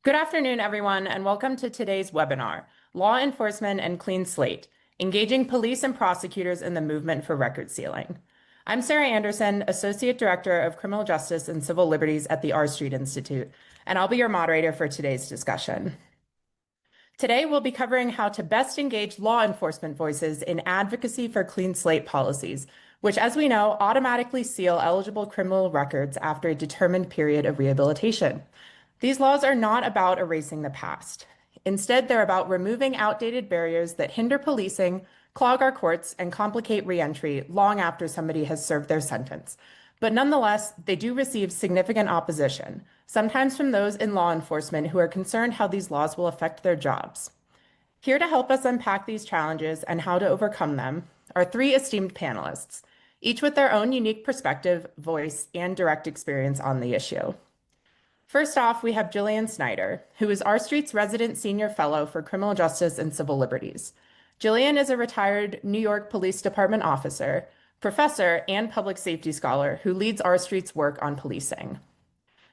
Good afternoon, everyone, and welcome to today's webinar, Law Enforcement and Clean Slate, Engaging Police and Prosecutors in the Movement for Record Sealing. I'm Sarah Anderson, Associate Director of Criminal Justice and Civil Liberties at the R Street Institute, and I'll be your moderator for today's discussion. Today, we'll be covering how to best engage law enforcement voices in advocacy for clean slate policies, which, as we know, automatically seal eligible criminal records after a determined period of rehabilitation. These laws are not about erasing the past. Instead, they're about removing outdated barriers that hinder policing, clog our courts, and complicate reentry long after somebody has served their sentence. But nonetheless, they do receive significant opposition, sometimes from those in law enforcement who are concerned how these laws will affect their jobs. Here to help us unpack these challenges and how to overcome them are three esteemed panelists, each with their own unique perspective, voice, and direct experience on the issue. First off, we have Jillian Snider, who is R Street's resident senior fellow for criminal justice and civil liberties. Jillian is a retired New York Police Department officer, professor, and public safety scholar who leads R Street's work on policing.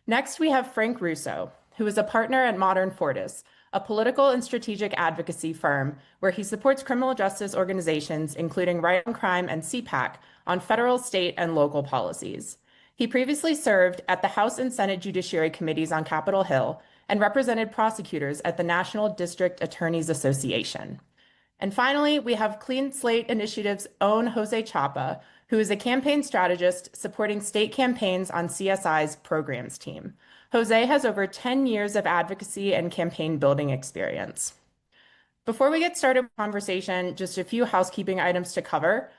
Next, we have Frank Russo, who is a partner at Modern Fortis, a political and strategic advocacy firm where he supports criminal justice organizations, including Right on Crime and CPAC, on federal, state, and local policies. He previously served at the House and Senate Judiciary Committees on Capitol Hill and represented prosecutors at the National District Attorneys Association. And finally, we have Clean Slate Initiative's own Jose Chapa, who is a campaign strategist supporting state campaigns on CSI's programs team. Jose has over 10 years of advocacy and campaign building experience. Before we get started with the conversation, just a few housekeeping items to cover.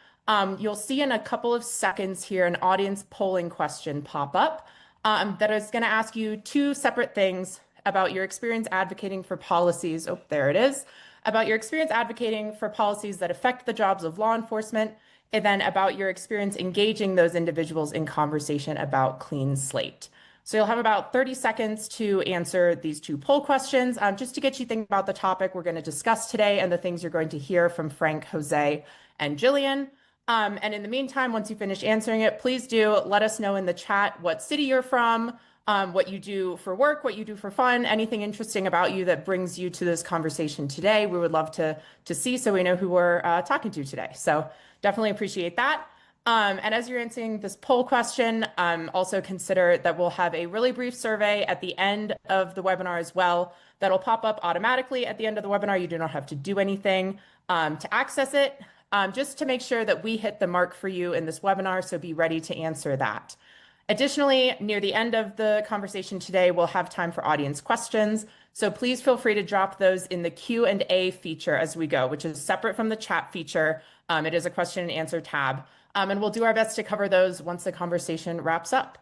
You'll see in a couple of seconds here an audience polling question pop up that is going to ask you two separate things about your experience advocating for policies. Oh, there it is. About your experience advocating for policies that affect the jobs of law enforcement, and then about your experience engaging those individuals in conversation about Clean Slate. So you'll have about 30 seconds to answer these two poll questions, just to get you thinking about the topic we're going to discuss today and the things you're going to hear from Frank, Jose, and Jillian. And in the meantime, once you finish answering it, please do let us know in the chat what city you're from, what you do for work, what you do for fun, anything interesting about you that brings you to this conversation today. We would love to see so we know who we're talking to today. So definitely appreciate that. And as you're answering this poll question, also consider that we'll have a really brief survey at the end of the webinar as well. That'll pop up automatically at the end of the webinar. You do not have to do anything to access it. Just to make sure that we hit the mark for you in this webinar, so be ready to answer that. Additionally, near the end of the conversation today, we'll have time for audience questions, so please feel free to drop those in the Q&A feature as we go, which is separate from the chat feature. It is a question and answer tab, and we'll do our best to cover those once the conversation wraps up.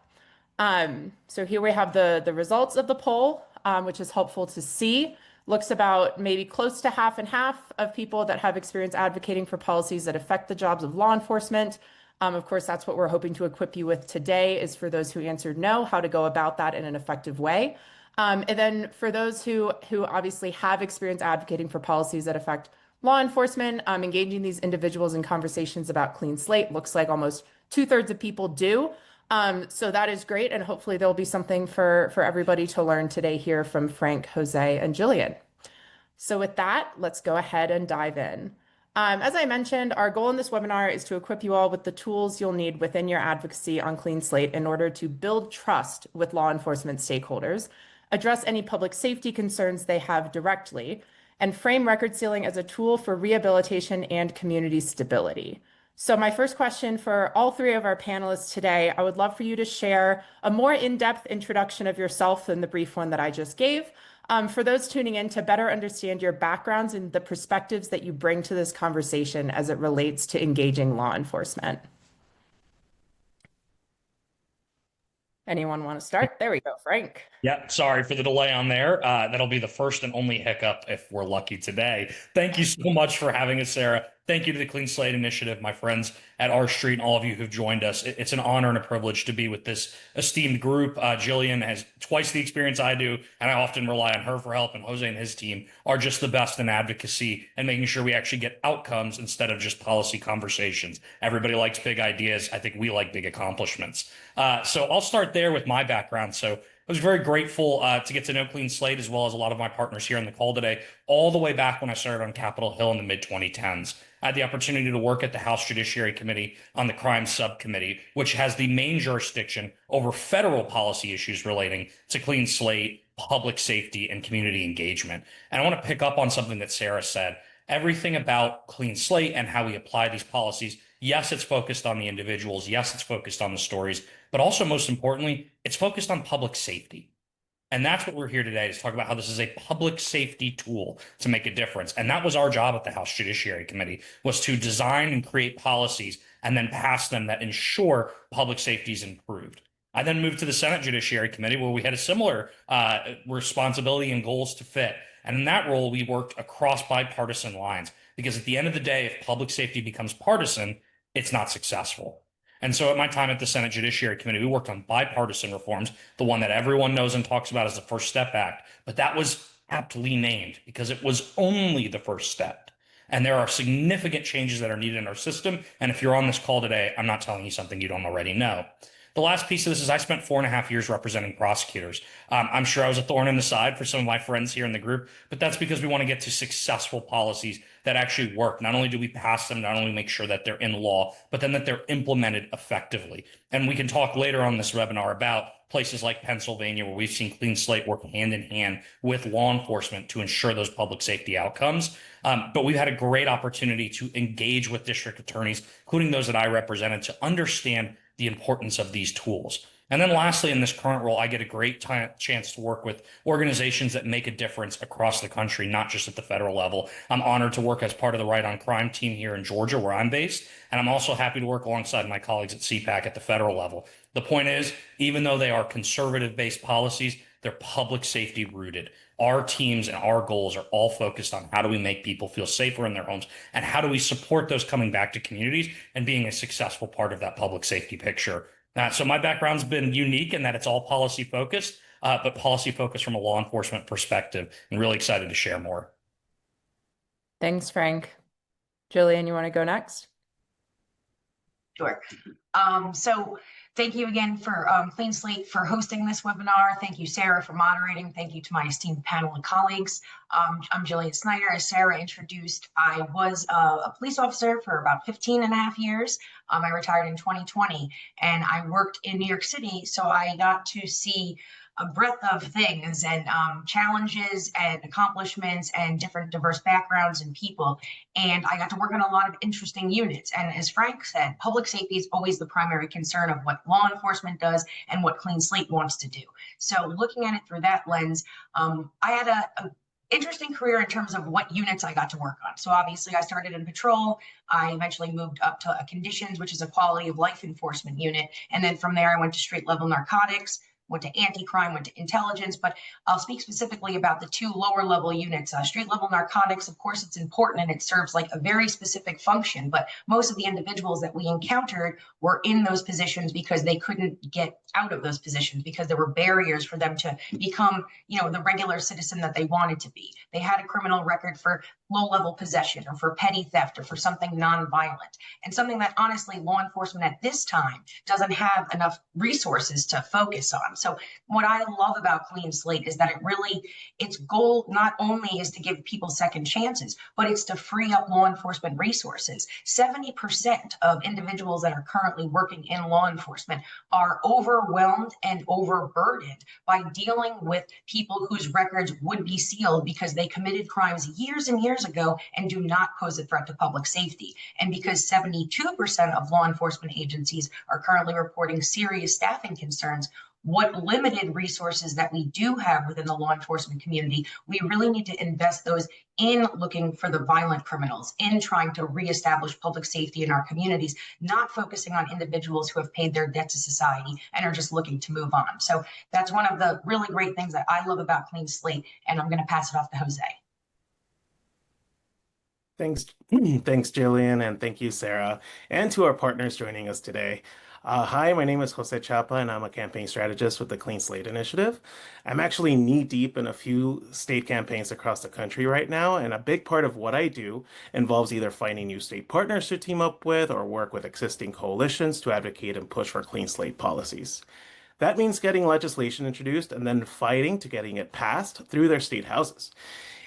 So here we have the results of the poll, which is helpful to see. Looks about maybe close to half and half of people that have experience advocating for policies that affect the jobs of law enforcement. Of course, that's what we're hoping to equip you with today, is for those who answered no, how to go about that in an effective way. And then for those who obviously have experience advocating for policies that affect law enforcement, engaging these individuals in conversations about Clean Slate, looks like almost 2/3 of people do. So that is great, and hopefully there'll be something for everybody to learn today here from Frank, Jose, and Jillian. So with that, let's go ahead and dive in. As I mentioned, our goal in this webinar is to equip you all with the tools you'll need within your advocacy on Clean Slate in order to build trust with law enforcement stakeholders, address any public safety concerns they have directly, and frame record sealing as a tool for rehabilitation and community stability. So my first question for all three of our panelists today, I would love for you to share a more in-depth introduction of yourself than the brief one that I just gave. For those tuning in, to better understand your backgrounds and the perspectives that you bring to this conversation as it relates to engaging law enforcement. Anyone want to start? There we go, Frank. Yeah, sorry for the delay on there. That'll be the first and only hiccup if we're lucky today. Thank you so much for having us, Sarah. Thank you to the Clean Slate Initiative, my friends at R Street, and all of you who've joined us. It's an honor and a privilege to be with this esteemed group. Jillian has twice the experience I do, and I often rely on her for help, and Jose and his team are just the best in advocacy and making sure we actually get outcomes instead of just policy conversations. Everybody likes big ideas. I think we like big accomplishments. So I'll start there with my background. So was very grateful to get to know Clean Slate as well as a lot of my partners here on the call today, all the way back when I started on Capitol Hill in the mid-2010s. I had the opportunity to work at the House Judiciary Committee on the Crime Subcommittee, which has the main jurisdiction over federal policy issues relating to Clean Slate, public safety, and community engagement. And I want to pick up on something that Sarah said. Everything about Clean Slate and how we apply these policies, yes, it's focused on the individuals. Yes, it's focused on the stories, but also most importantly, it's focused on public safety. And that's what we're here today to talk about how this is a public safety tool to make a difference. And that was our job at the House Judiciary Committee, was to design and create policies and then pass them that ensure public safety is improved. I then moved to the Senate Judiciary Committee, where we had a similar responsibility and goals to fit. And in that role, we worked across bipartisan lines, because at the end of the day, if public safety becomes partisan, it's not successful. And so at my time at the Senate Judiciary Committee, we worked on bipartisan reforms, the one that everyone knows and talks about as the First Step Act. But that was aptly named because it was only the first step. And there are significant changes that are needed in our system. And if you're on this call today, I'm not telling you something you don't already know. The last piece of this is I spent 4.5 years representing prosecutors. I'm sure I was a thorn in the side for some of my friends here in the group, but that's because we want to get to successful policies that actually work. Not only do we pass them, not only make sure that they're in law, but then that they're implemented effectively. And we can talk later on this webinar about places like Pennsylvania, where we've seen Clean Slate work hand in hand with law enforcement to ensure those public safety outcomes. But we've had a great opportunity to engage with district attorneys, including those that I represented, to understand the importance of these tools. And then lastly, in this current role, I get a great chance to work with organizations that make a difference across the country, not just at the federal level. I'm honored to work as part of the Right on Crime team here in Georgia, where I'm based. And I'm also happy to work alongside my colleagues at CPAC at the federal level. The point is, even though they are conservative-based policies, they're public safety rooted. Our teams and our goals are all focused on how do we make people feel safer in their homes, and how do we support those coming back to communities and being a successful part of that public safety picture. So my background's been unique in that it's all policy focused, but policy focused from a law enforcement perspective, and really excited to share more. Thanks, Frank. Jillian, you want to go next? Sure. So thank you again for Clean Slate for hosting this webinar. Thank you, Sarah, for moderating. Thank you to my esteemed panel and colleagues. I'm Jillian Snider. As Sarah introduced, I was a police officer for about 15.5 years. I retired in 2020, and I worked in New York City, so I got to see a breadth of things and challenges and accomplishments and different diverse backgrounds and people. And I got to work on a lot of interesting units. And as Frank said, public safety is always the primary concern of what law enforcement does and what Clean Slate wants to do. So looking at it through that lens, I had a interesting career in terms of what units I got to work on. So obviously I started in patrol. I eventually moved up to conditions, which is a quality of life enforcement unit. And then from there, I went to street level narcotics, went to anti-crime, went to intelligence, but I'll speak specifically about the two lower level units. Street level narcotics, of course, it's important and it serves like a very specific function, but most of the individuals that we encountered were in those positions because they couldn't get out of those positions, because there were barriers for them to become, the regular citizen that they wanted to be. They had a criminal record for low-level possession or for petty theft or for something nonviolent, and something that honestly law enforcement at this time doesn't have enough resources to focus on. So what I love about Clean Slate is that its goal not only is to give people second chances, but it's to free up law enforcement resources. 70% of individuals that are currently working in law enforcement are overwhelmed and overburdened by dealing with people whose records would be sealed because they committed crimes years and years ago and do not pose a threat to public safety. And because 72% of law enforcement agencies are currently reporting serious staffing concerns, what limited resources that we do have within the law enforcement community, we really need to invest those in looking for the violent criminals, in trying to reestablish public safety in our communities, not focusing on individuals who have paid their debt to society and are just looking to move on. So that's one of the really great things that I love about Clean Slate, and I'm going to pass it off to Jose. Thanks, Jillian, and thank you, Sarah, and to our partners joining us today. Hi, my name is Jose Chapa, and I'm a campaign strategist with the Clean Slate Initiative. I'm actually knee-deep in a few state campaigns across the country right now, and a big part of what I do involves either finding new state partners to team up with or work with existing coalitions to advocate and push for Clean Slate policies. That means getting legislation introduced and then fighting to getting it passed through their state houses.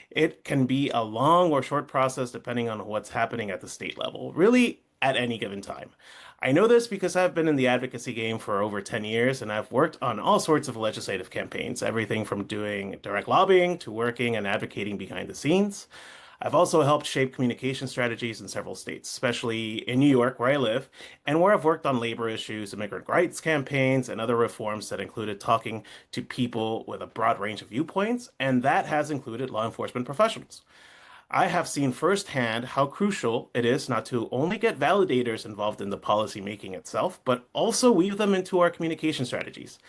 It can be a long or short process depending on what's happening at the state level, really at any given time. I know this because I've been in the advocacy game for over 10 years and I've worked on all sorts of legislative campaigns, everything from doing direct lobbying to working and advocating behind the scenes. I've also helped shape communication strategies in several states, especially in New York, where I live, and where I've worked on labor issues, immigrant rights campaigns, and other reforms that included talking to people with a broad range of viewpoints, and that has included law enforcement professionals. I have seen firsthand how crucial it is not to only get validators involved in the policy making itself, but also weave them into our communication strategies.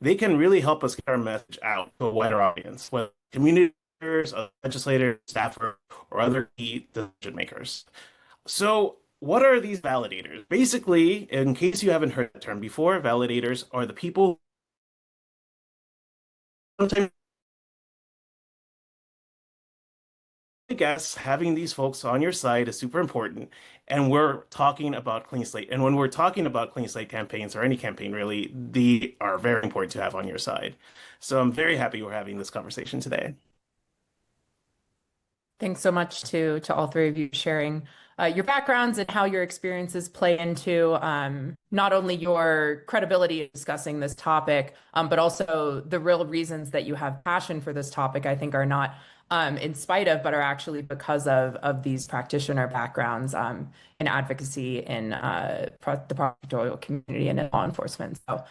They can really help us get our message out to a wider audience, whether community leaders, legislators, staffers, or other key decision makers. So, what are these validators? Basically, in case you haven't heard the term before, validators are the people sometimes I guess having these folks on your side is super important. And we're talking about Clean Slate. And when we're talking about Clean Slate campaigns or any campaign really, they are very important to have on your side. So I'm very happy we're having this conversation today. Thanks so much to all three of you sharing your backgrounds and how your experiences play into not only your credibility in discussing this topic, but also the real reasons that you have passion for this topic, I think are not in spite of, but are actually because of these practitioner backgrounds in advocacy in the prosecutorial community and in law enforcement. So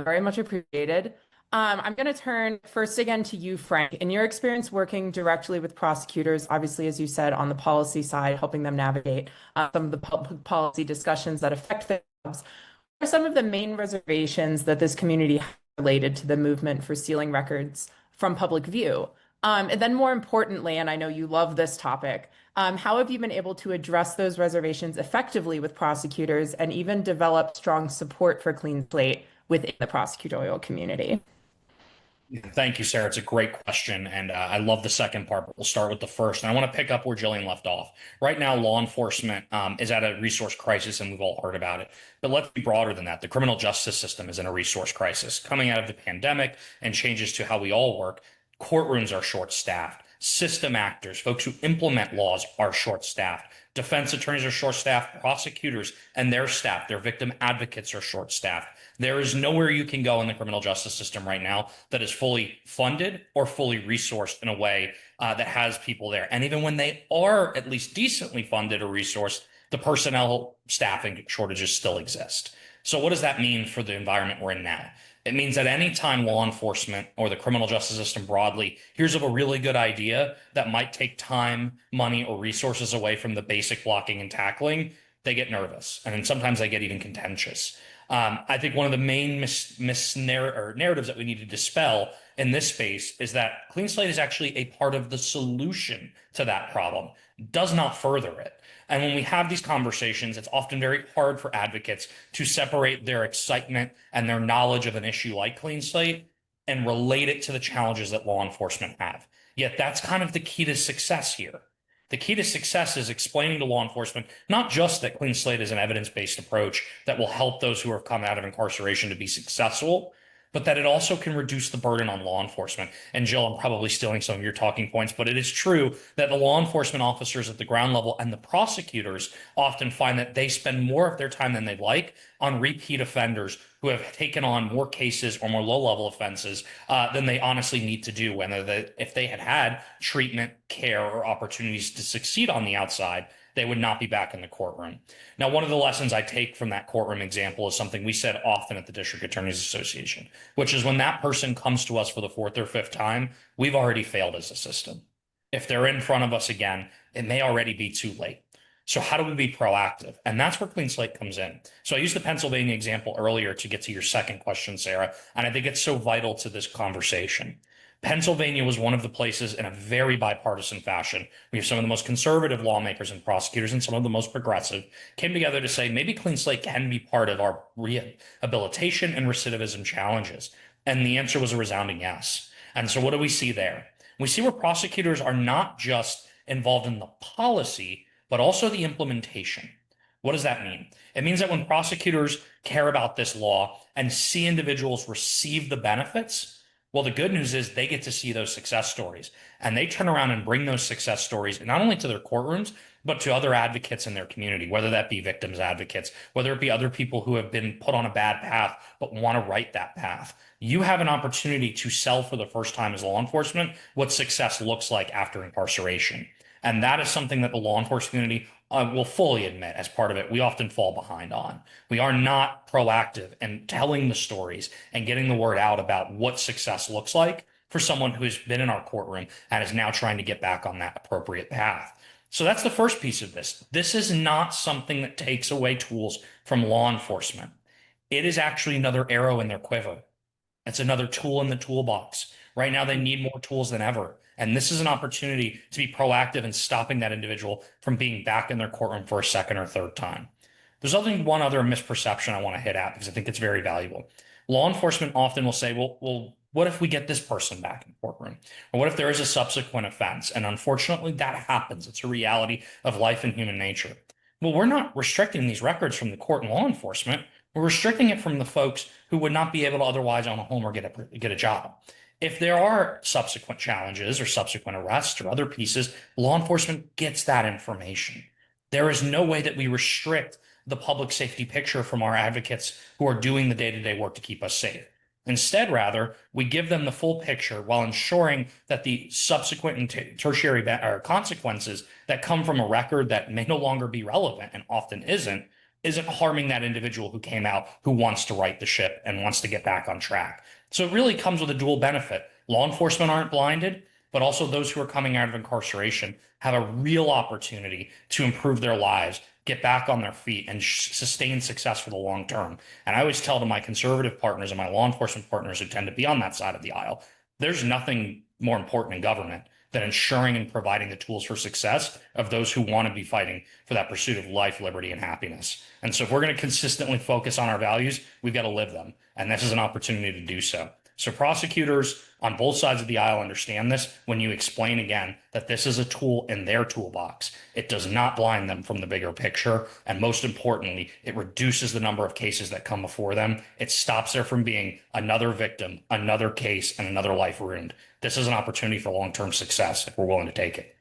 very much appreciated. I'm going to turn first again to you, Frank. In your experience working directly with prosecutors, obviously, as you said, on the policy side, helping them navigate some of the public policy discussions that affect their jobs, what are some of the main reservations that this community has related to the movement for sealing records from public view? And then more importantly, and I know you love this topic, how have you been able to address those reservations effectively with prosecutors and even develop strong support for Clean Slate within the prosecutorial community? Thank you, Sarah. It's a great question. And I love the second part, but we'll start with the first. And I want to pick up where Jillian left off. Right now, law enforcement is at a resource crisis, and we've all heard about it. But let's be broader than that. The criminal justice system is in a resource crisis. Coming out of the pandemic and changes to how we all work, courtrooms are short-staffed. System actors, folks who implement laws, are short-staffed. Defense attorneys are short-staffed. Prosecutors and their staff, their victim advocates, are short-staffed. There is nowhere you can go in the criminal justice system right now that is fully funded or fully resourced in a way that has people there. And even when they are at least decently funded or resourced, the personnel staffing shortages still exist. So what does that mean for the environment we're in now? It means that any time law enforcement or the criminal justice system broadly hears of a really good idea that might take time, money, or resources away from the basic blocking and tackling, they get nervous. And then sometimes they get even contentious. I think one of the main narratives that we need to dispel in this space is that Clean Slate is actually a part of the solution to that problem, does not further it. And when we have these conversations, it's often very hard for advocates to separate their excitement and their knowledge of an issue like Clean Slate and relate it to the challenges that law enforcement have. Yet that's kind of the key to success here. The key to success is explaining to law enforcement not just that Clean Slate is an evidence-based approach that will help those who have come out of incarceration to be successful, but that it also can reduce the burden on law enforcement. And Jill, I'm probably stealing some of your talking points, but it is true that the law enforcement officers at the ground level and the prosecutors often find that they spend more of their time than they'd like on repeat offenders who have taken on more cases or more low-level offenses than they honestly need to do. If they had had treatment, care, or opportunities to succeed on the outside, they would not be back in the courtroom. Now, one of the lessons I take from that courtroom example is something we said often at the District Attorneys Association, which is when that person comes to us for the fourth or fifth time, we've already failed as a system. If they're in front of us again, it may already be too late. So how do we be proactive? And that's where Clean Slate comes in. So I used the Pennsylvania example earlier to get to your second question, Sarah, and I think it's so vital to this conversation. Pennsylvania was one of the places in a very bipartisan fashion. We have some of the most conservative lawmakers and prosecutors and some of the most progressive came together to say maybe Clean Slate can be part of our rehabilitation and recidivism challenges. And the answer was a resounding yes. And so what do we see there? We see where prosecutors are not just involved in the policy, but also the implementation. What does that mean? It means that when prosecutors care about this law and see individuals receive the benefits, well, the good news is they get to see those success stories, and they turn around and bring those success stories not only to their courtrooms, but to other advocates in their community, whether that be victims advocates, whether it be other people who have been put on a bad path but want to right that path. You have an opportunity to sell for the first time as law enforcement what success looks like after incarceration. And that is something that the law enforcement community will fully admit as part of it. We often fall behind on. We are not proactive in telling the stories and getting the word out about what success looks like for someone who has been in our courtroom and is now trying to get back on that appropriate path. So that's the first piece of this. This is not something that takes away tools from law enforcement. It is actually another arrow in their quiver. It's another tool in the toolbox. Right now, they need more tools than ever. And this is an opportunity to be proactive in stopping that individual from being back in their courtroom for a second or third time. There's one other misperception I want to hit at because I think it's very valuable. Law enforcement often will say, well, what if we get this person back in the courtroom? Or what if there is a subsequent offense? And unfortunately, that happens. It's a reality of life and human nature. Well, we're not restricting these records from the court and law enforcement. We're restricting it from the folks who would not be able to otherwise own a home or get a job. If there are subsequent challenges or subsequent arrests or other pieces, law enforcement gets that information. There is no way that we restrict the public safety picture from our advocates who are doing the day-to-day work to keep us safe. Instead, rather, we give them the full picture while ensuring that the subsequent and tertiary consequences that come from a record that may no longer be relevant and often isn't harming that individual who came out, who wants to right the ship and wants to get back on track. So it really comes with a dual benefit. Law enforcement aren't blinded, but also those who are coming out of incarceration have a real opportunity to improve their lives, get back on their feet, and sustain success for the long term. And I always tell to my conservative partners and my law enforcement partners who tend to be on that side of the aisle, there's nothing more important in government than ensuring and providing the tools for success of those who want to be fighting for that pursuit of life, liberty, and happiness. And so if we're going to consistently focus on our values, we've got to live them. And this is an opportunity to do so. So prosecutors on both sides of the aisle understand this when you explain again that this is a tool in their toolbox. It does not blind them from the bigger picture. And most importantly, it reduces the number of cases that come before them. It stops there from being another victim, another case, and another life ruined. This is an opportunity for long-term success if we're willing to take it.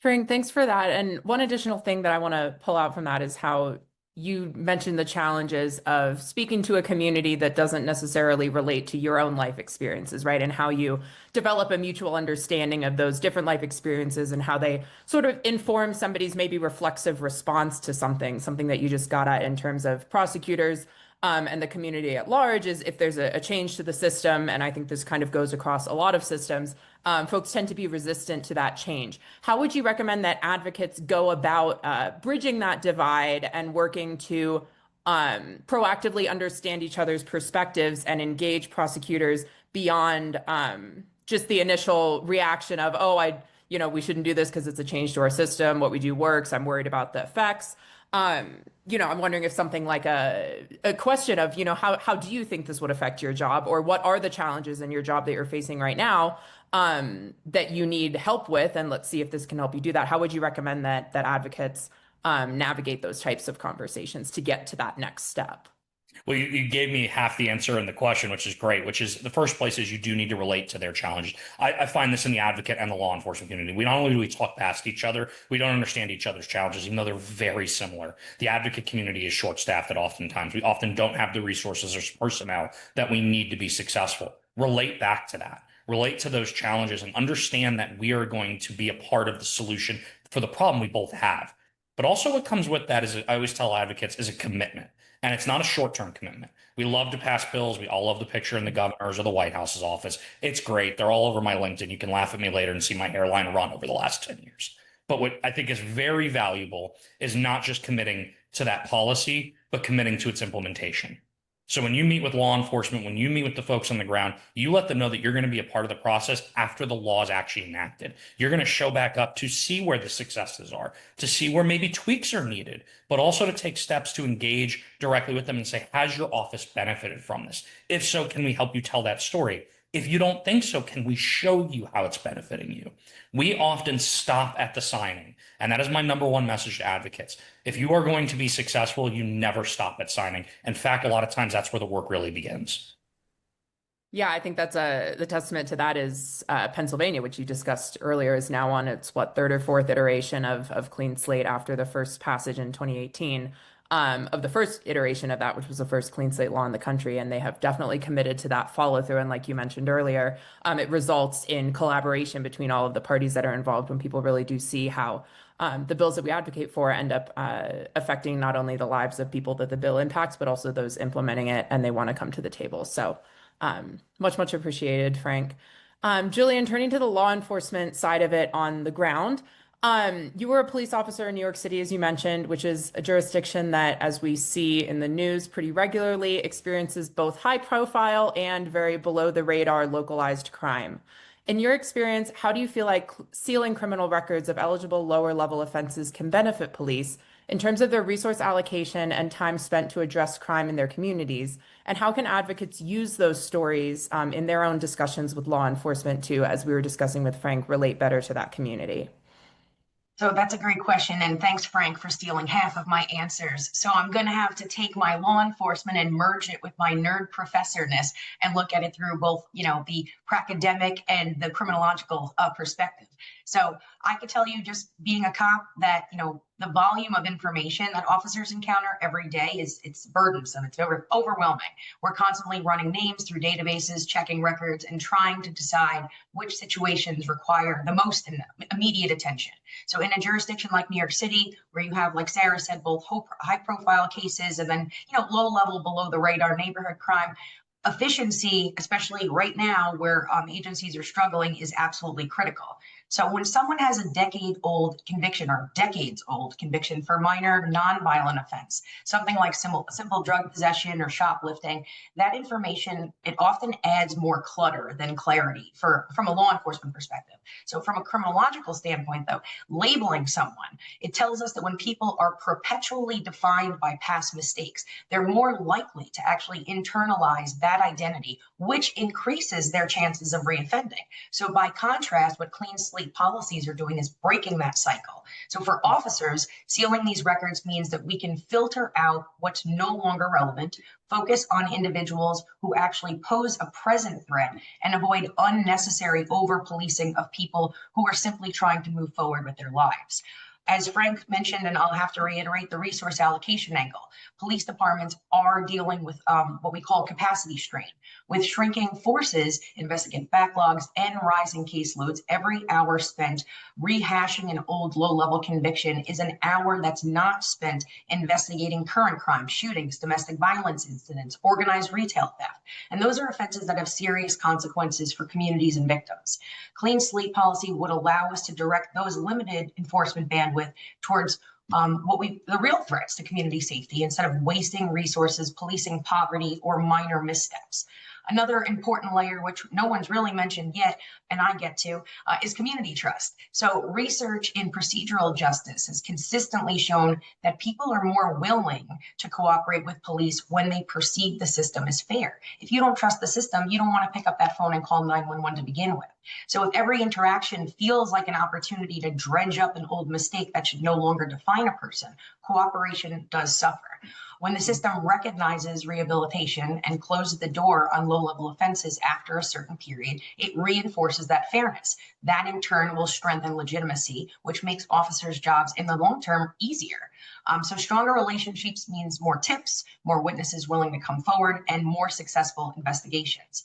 Frank, thanks for that. And one additional thing that I want to pull out from that is how you mentioned the challenges of speaking to a community that doesn't necessarily relate to your own life experiences, right? And how you develop a mutual understanding of those different life experiences and how they sort of inform somebody's maybe reflexive response to something that you just got at in terms of prosecutors and the community at large is if there's a change to the system, and I think this kind of goes across a lot of systems, folks tend to be resistant to that change. How would you recommend that advocates go about bridging that divide and working to proactively understand each other's perspectives and engage prosecutors beyond just the initial reaction of, oh, we shouldn't do this because it's a change to our system. What we do works. I'm worried about the effects. I'm wondering if something like a question of, how do you think this would affect your job, or what are the challenges in your job that you're facing right now that you need help with, and let's see if this can help you do that. How would you recommend that advocates navigate those types of conversations to get to that next step? Well, you gave me half the answer in the question, which is great, which is the first place is you do need to relate to their challenges. I find this in the advocate and the law enforcement community. We not only do we talk past each other, we don't understand each other's challenges, even though they're very similar. The advocate community is short-staffed at oftentimes. We often don't have the resources or personnel that we need to be successful. Relate back to that. Relate to those challenges and understand that we are going to be a part of the solution for the problem we both have. But also what comes with that is, I always tell advocates, is a commitment. And it's not a short-term commitment. We love to pass bills. We all love the picture in the governor's or the White House's office. It's great. They're all over my LinkedIn. You can laugh at me later and see my hairline run over the last 10 years. But what I think is very valuable is not just committing to that policy, but committing to its implementation. So when you meet with law enforcement, when you meet with the folks on the ground, you let them know that you're going to be a part of the process after the law is actually enacted. You're going to show back up to see where the successes are, to see where maybe tweaks are needed, but also to take steps to engage directly with them and say, has your office benefited from this? If so, can we help you tell that story? If you don't think so, can we show you how it's benefiting you? We often stop at the signing, and that is my number one message to advocates. If you are going to be successful, you never stop at signing. In fact, a lot of times that's where the work really begins. Yeah, I think that's the testament to that is Pennsylvania, which you discussed earlier, is now on its third or fourth iteration of Clean Slate after the first passage in 2018 of the first iteration of that, which was the first Clean Slate law in the country, and they have definitely committed to that follow through. And like you mentioned earlier, it results in collaboration between all of the parties that are involved when people really do see how the bills that we advocate for end up affecting not only the lives of people that the bill impacts, but also those implementing it, and they want to come to the table. So. Much appreciated, Frank. Jillian, turning to the law enforcement side of it on the ground, you were a police officer in New York City, as you mentioned, which is a jurisdiction that, as we see in the news pretty regularly, experiences both high profile and very below the radar localized crime. In your experience, how do you feel like sealing criminal records of eligible lower level offenses can benefit police in terms of their resource allocation and time spent to address crime in their communities? And how can advocates use those stories in their own discussions with law enforcement to, as we were discussing with Frank, relate better to that community? So that's a great question. And thanks, Frank, for stealing half of my answers. So I'm going to have to take my law enforcement and merge it with my nerd professorness and look at it through both, the academic and the criminological perspective. So I could tell you, just being a cop, that, the volume of information that officers encounter every day it's burdensome. It's overwhelming. We're constantly running names through databases, checking records, and trying to decide which situations require the most immediate attention. So in a jurisdiction like New York City, where you have, like Sarah said, both high profile cases and then, low level, below the radar neighborhood crime, efficiency, especially right now where agencies are struggling, is absolutely critical. So when someone has a decades-old conviction for minor non-violent offense, something like simple drug possession or shoplifting, that information, it often adds more clutter than clarity from a law enforcement perspective. So from a criminological standpoint, though, labeling someone, it tells us that when people are perpetually defined by past mistakes, they're more likely to actually internalize that identity, which increases their chances of reoffending. So by contrast, what Clean Slate policies are doing is breaking that cycle. So for officers, sealing these records means that we can filter out what's no longer relevant, focus on individuals who actually pose a present threat, and avoid unnecessary over-policing of people who are simply trying to move forward with their lives. As Frank mentioned, and I'll have to reiterate, the resource allocation angle. Police departments are dealing with what we call capacity strain. With shrinking forces, investigative backlogs, and rising caseloads, every hour spent rehashing an old low-level conviction is an hour that's not spent investigating current crimes, shootings, domestic violence incidents, organized retail theft. And those are offenses that have serious consequences for communities and victims. Clean Slate policy would allow us to direct those limited enforcement bandwidth towards the real threats to community safety, instead of wasting resources policing poverty or minor missteps. Another important layer, which no one's really mentioned yet, and I get to, is community trust. So research in procedural justice has consistently shown that people are more willing to cooperate with police when they perceive the system as fair. If you don't trust the system, you don't want to pick up that phone and call 911 to begin with. So if every interaction feels like an opportunity to dredge up an old mistake that should no longer define a person, cooperation does suffer. When the system recognizes rehabilitation and closes the door on low-level offenses after a certain period, it reinforces that fairness. That in turn will strengthen legitimacy, which makes officers' jobs in the long term easier. So stronger relationships means more tips, more witnesses willing to come forward, and more successful investigations.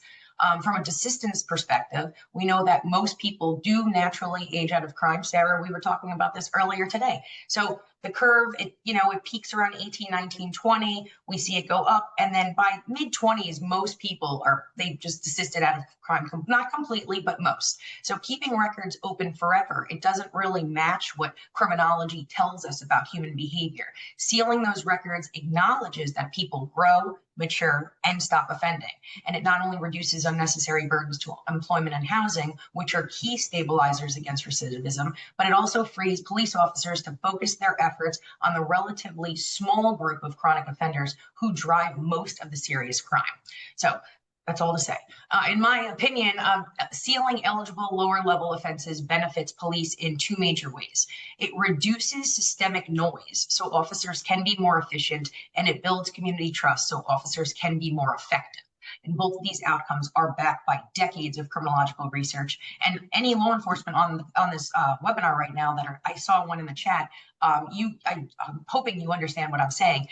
From a desistance perspective, we know that most people do naturally age out of crime. Sarah, we were talking about this earlier today. So the curve, it peaks around 18, 19, 20. We see it go up. And then by mid-20s, most people they've just desisted out of crime, not completely, but most. So keeping records open forever, it doesn't really match what criminology tells us about human behavior. Sealing those records acknowledges that people grow, mature, and stop offending. And it not only reduces unnecessary burdens to employment and housing, which are key stabilizers against recidivism, but it also frees police officers to focus their efforts on the relatively small group of chronic offenders who drive most of the serious crime. So That's all to say. In my opinion, sealing eligible lower level offenses benefits police in two major ways. It reduces systemic noise so officers can be more efficient, and it builds community trust so officers can be more effective. And both of these outcomes are backed by decades of criminological research. And any law enforcement on this webinar right now I saw one in the chat. I'm hoping you understand what I'm saying.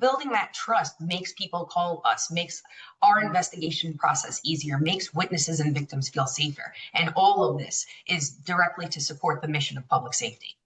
Building that trust makes people call us, makes our investigation process easier, makes witnesses and victims feel safer. And all of this is directly to support the mission of public safety.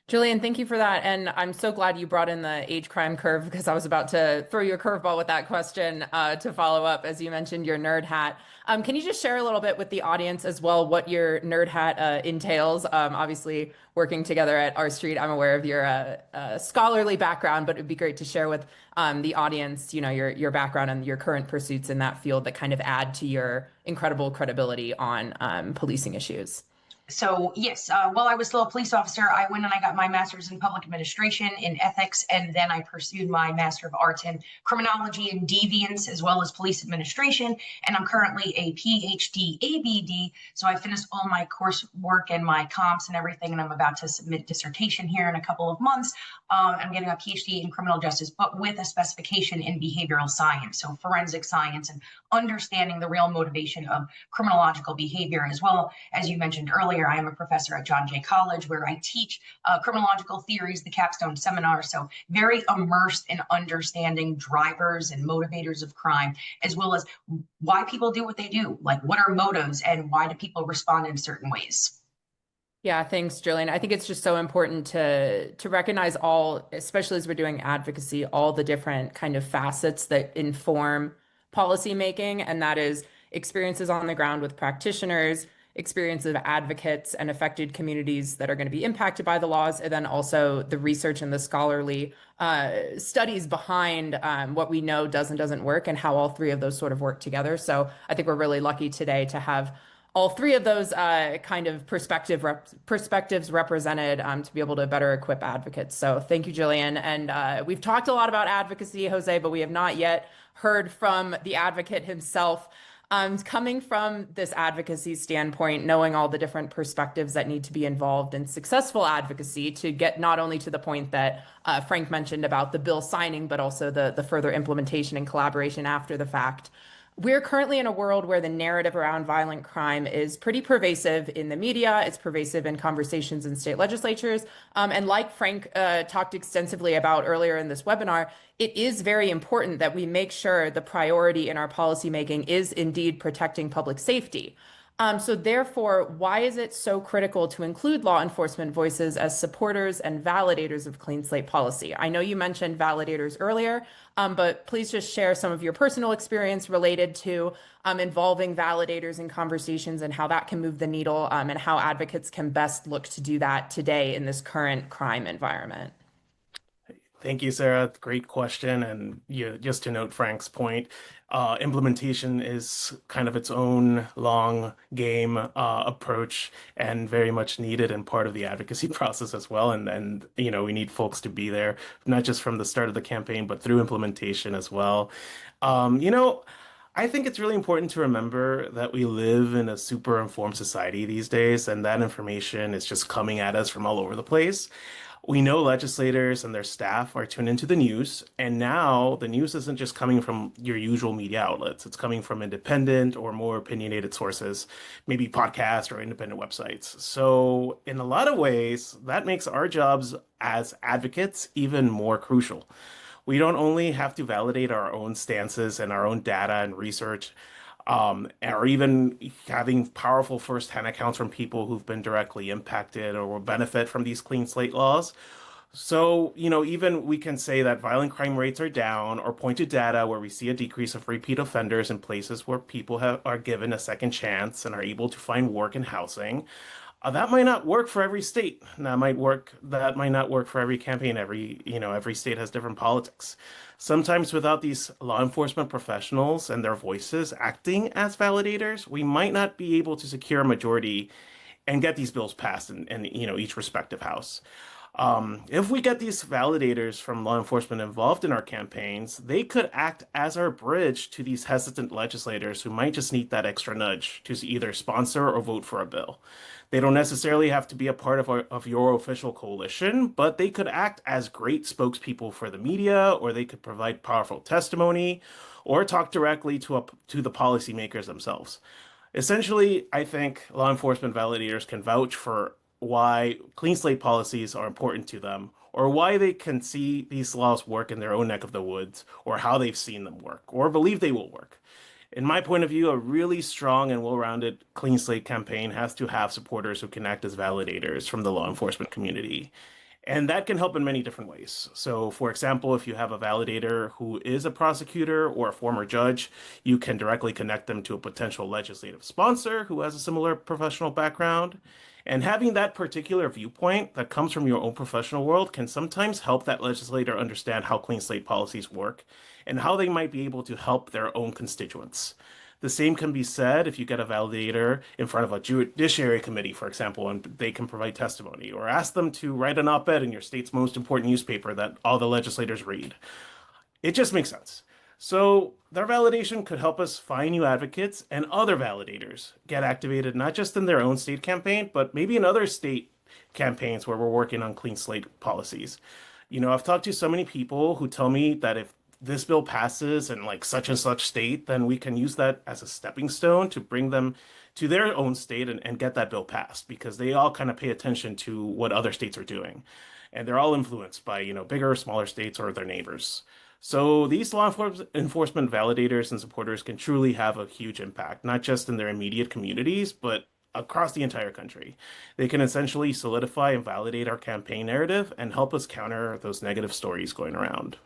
Jillian, thank you for that. And I'm so glad you brought in the age crime curve, because I was about to throw you a curveball with that question to follow up, as you mentioned your nerd hat. Can you just share a little bit with the audience as well what your nerd hat entails? Obviously, working together at R Street, I'm aware of your scholarly background, but it'd be great to share with the audience, your background and your current pursuits in that field that kind of add to your incredible credibility on policing issues. So yes, while I was still a police officer, I went and I got my master's in public administration in ethics, and then I pursued my Master of Arts in criminology and deviance, as well as police administration. And I'm currently a PhD ABD. So I finished all my coursework and my comps and everything, and I'm about to submit dissertation here in a couple of months. I'm getting a PhD in criminal justice, but with a specification in behavioral science, so forensic science and understanding the real motivation of criminological behavior. As well, as you mentioned earlier, I am a professor at John Jay College, where I teach criminological theories, the capstone seminar. So very immersed in understanding drivers and motivators of crime, as well as why people do what they do, like what are motives and why do people respond in certain ways. Yeah, thanks, Jillian. I think it's just so important to recognize all, especially as we're doing advocacy, all the different kind of facets that inform policymaking, and that is experiences on the ground with practitioners, experience of advocates and affected communities that are going to be impacted by the laws, and then also the research and the scholarly studies behind what we know does and doesn't work, and how all three of those sort of work together. So I think we're really lucky today to have all three of those kind of perspectives represented to be able to better equip advocates. So thank you, Jillian. And we've talked a lot about advocacy, Jose, but we have not yet heard from the advocate himself. Coming from this advocacy standpoint, knowing all the different perspectives that need to be involved in successful advocacy to get not only to the point that Frank mentioned about the bill signing, but also the further implementation and collaboration after the fact. We're currently in a world where the narrative around violent crime is pretty pervasive in the media. It's pervasive in conversations in state legislatures. And like Frank talked extensively about earlier in this webinar, it is very important that we make sure the priority in our policymaking is indeed protecting public safety. So therefore, why is it so critical to include law enforcement voices as supporters and validators of clean slate policy? I know you mentioned validators earlier, but please just share some of your personal experience related to involving validators in conversations and how that can move the needle, and how advocates can best look to do that today in this current crime environment. Thank you, Sarah. Great question. And just to note Frank's point, implementation is kind of its own long game approach, and very much needed and part of the advocacy process as well. And we need folks to be there, not just from the start of the campaign, but through implementation as well. I think it's really important to remember that we live in a super informed society these days, and that information is just coming at us from all over the place. We know legislators and their staff are tuned into the news, and now the news isn't just coming from your usual media outlets. It's coming from independent or more opinionated sources, maybe podcasts or independent websites. So in a lot of ways, that makes our jobs as advocates even more crucial. We don't only have to validate our own stances and our own data and research, or even having powerful firsthand accounts from people who've been directly impacted or will benefit from these clean slate laws. So, even we can say that violent crime rates are down, or point to data where we see a decrease of repeat offenders in places where people are given a second chance and are able to find work and housing. That might not work for every state. That might not work for every campaign. Every state has different politics. Sometimes without these law enforcement professionals and their voices acting as validators, we might not be able to secure a majority and get these bills passed in each respective house. If we get these validators from law enforcement involved in our campaigns, they could act as our bridge to these hesitant legislators who might just need that extra nudge to either sponsor or vote for a bill. They don't necessarily have to be a part of your official coalition, but they could act as great spokespeople for the media, or they could provide powerful testimony, or talk directly to the policymakers themselves. Essentially, I think law enforcement validators can vouch for why clean slate policies are important to them, or why they can see these laws work in their own neck of the woods, or how they've seen them work, or believe they will work. In my point of view, a really strong and well-rounded clean slate campaign has to have supporters who can act as validators from the law enforcement community. And that can help in many different ways. So, for example, if you have a validator who is a prosecutor or a former judge, you can directly connect them to a potential legislative sponsor who has a similar professional background. And having that particular viewpoint that comes from your own professional world can sometimes help that legislator understand how clean slate policies work and how they might be able to help their own constituents. The same can be said if you get a validator in front of a judiciary committee, for example, and they can provide testimony, or ask them to write an op-ed in your state's most important newspaper that all the legislators read. It just makes sense. So their validation could help us find new advocates and other validators get activated, not just in their own state campaign, but maybe in other state campaigns where we're working on clean slate policies. I've talked to so many people who tell me that if this bill passes in like such and such state, then we can use that as a stepping stone to bring them to their own state and get that bill passed, because they all kind of pay attention to what other states are doing. And they're all influenced by, bigger or smaller states or their neighbors. So these law enforcement validators and supporters can truly have a huge impact, not just in their immediate communities, but across the entire country. They can essentially solidify and validate our campaign narrative and help us counter those negative stories going around.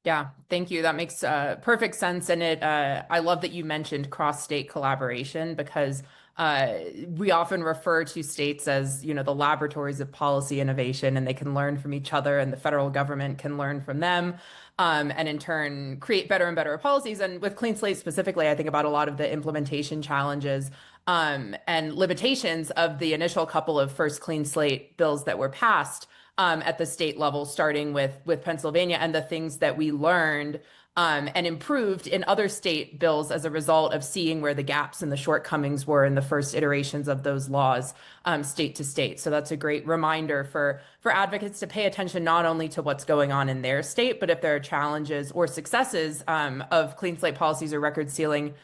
Yeah, thank you. That makes perfect sense. And I love that you mentioned cross-state collaboration, because we often refer to states as, the laboratories of policy innovation, and they can learn from each other, and the federal government can learn from them, and in turn create better and better policies. And with Clean Slate specifically, I think about a lot of the implementation challenges and limitations of the initial couple of first Clean Slate bills that were passed at the state level, starting with Pennsylvania, and the things that we learned and improved in other state bills as a result of seeing where the gaps and the shortcomings were in the first iterations of those laws, state to state. So that's a great reminder for advocates to pay attention not only to what's going on in their state, but if there are challenges or successes of clean slate policies or record sealing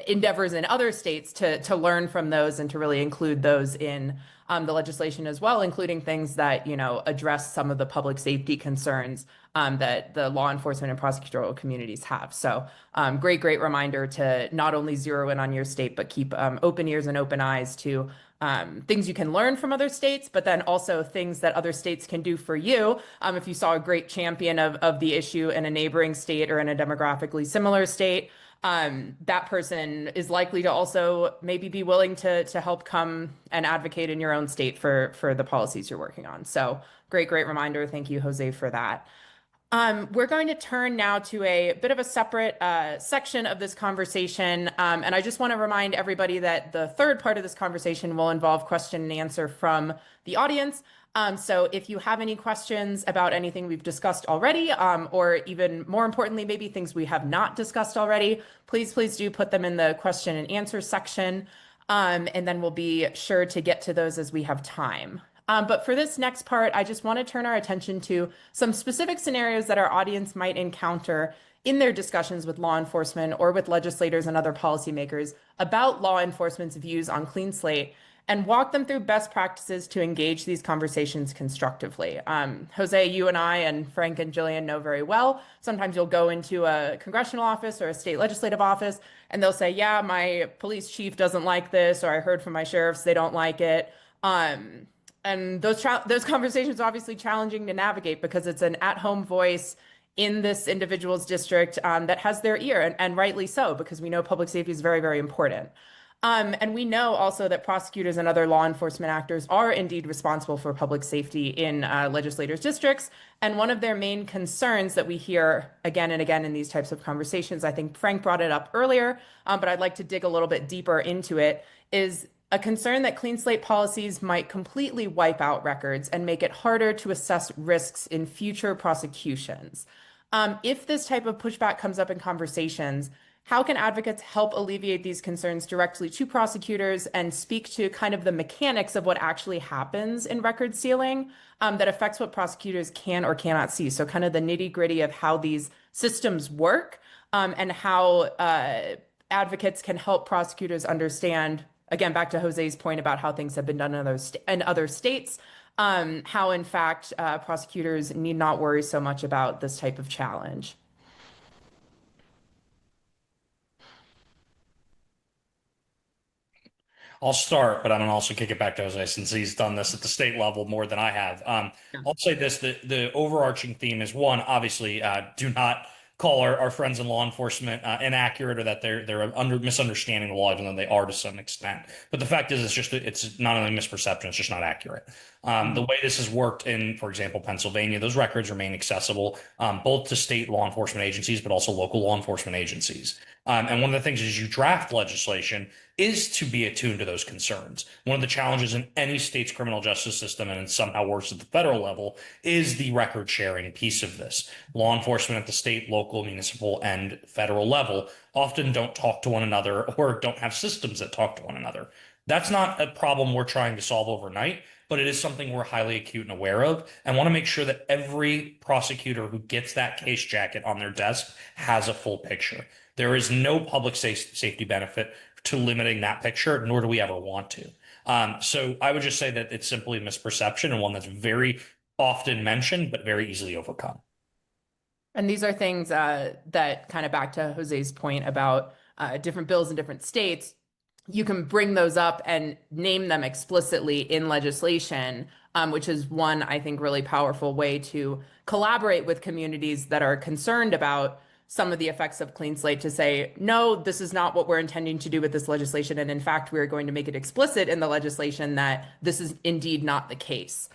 endeavors in other states, to learn from those and to really include those in the legislation as well, including things that, address some of the public safety concerns that the law enforcement and prosecutorial communities have. So great reminder to not only zero in on your state, but keep open ears and open eyes to things you can learn from other states, but then also things that other states can do for you. If you saw a great champion of the issue in a neighboring state or in a demographically similar state, that person is likely to also maybe be willing to help come and advocate in your own state for the policies you're working on. So great reminder. Thank you, Jose, for that. We're going to turn now to a bit of a separate section of this conversation. And I just want to remind everybody that the third part of this conversation will involve question and answer from the audience. So if you have any questions about anything we've discussed already, or even more importantly, maybe things we have not discussed already, please do put them in the question and answer section. And then we'll be sure to get to those as we have time. But for this next part, I just want to turn our attention to some specific scenarios that our audience might encounter in their discussions with law enforcement or with legislators and other policymakers about law enforcement's views on Clean Slate, and walk them through best practices to engage these conversations constructively. Jose, you and I and Frank and Jillian know very well. Sometimes you'll go into a congressional office or a state legislative office, and they'll say, yeah, my police chief doesn't like this, or I heard from my sheriffs they don't like it. And those conversations are obviously challenging to navigate, because it's an at-home voice in this individual's district that has their ear, and rightly so, because we know public safety is very important. And we know also that prosecutors and other law enforcement actors are indeed responsible for public safety in legislators' districts. And one of their main concerns that we hear again and again in these types of conversations, I think Frank brought it up earlier, but I'd like to dig a little bit deeper into it, is a concern that clean slate policies might completely wipe out records and make it harder to assess risks in future prosecutions. If this type of pushback comes up in conversations, how can advocates help alleviate these concerns directly to prosecutors and speak to kind of the mechanics of what actually happens in record sealing that affects what prosecutors can or cannot see? So kind of the nitty-gritty of how these systems work and how advocates can help prosecutors understand, again, back to Jose's point about how things have been done in other states, how in fact prosecutors need not worry so much about this type of challenge. I'll start, but I'm gonna also kick it back to Jose since he's done this at the state level more than I have. I'll say this: the overarching theme is one, obviously, do not call our friends in law enforcement inaccurate or that they're misunderstanding the law, even though they are to some extent. But the fact is, it's not only misperception; it's just not accurate. The way this has worked in, for example, Pennsylvania, those records remain accessible both to state law enforcement agencies, but also local law enforcement agencies. And one of the things as you draft legislation is to be attuned to those concerns. One of the challenges in any state's criminal justice system, and it's somehow worse at the federal level, is the record sharing piece of this. Law enforcement at the state, local, municipal, and federal level often don't talk to one another or don't have systems that talk to one another. That's not a problem we're trying to solve overnight, but it is something we're highly acute and aware of and want to make sure that every prosecutor who gets that case jacket on their desk has a full picture. There is no public safety benefit to limiting that picture, nor do we ever want to. So I would just say that it's simply a misperception and one that's very often mentioned, but very easily overcome. And these are things that kind of back to Jose's point about different bills in different states. You can bring those up and name them explicitly in legislation, which is one, I think, really powerful way to collaborate with communities that are concerned about some of the effects of Clean Slate to say, no, this is not what we're intending to do with this legislation. And in fact, we're going to make it explicit in the legislation that this is indeed not the case.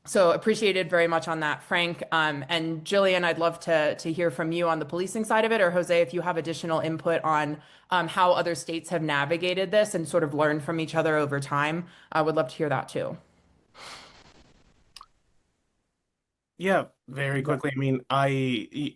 So appreciated very much on that, Frank. And Jillian, I'd love to hear from you on the policing side of it, or Jose, if you have additional input on how other states have navigated this and sort of learned from each other over time. I would love to hear that too. Yeah, very quickly. I mean,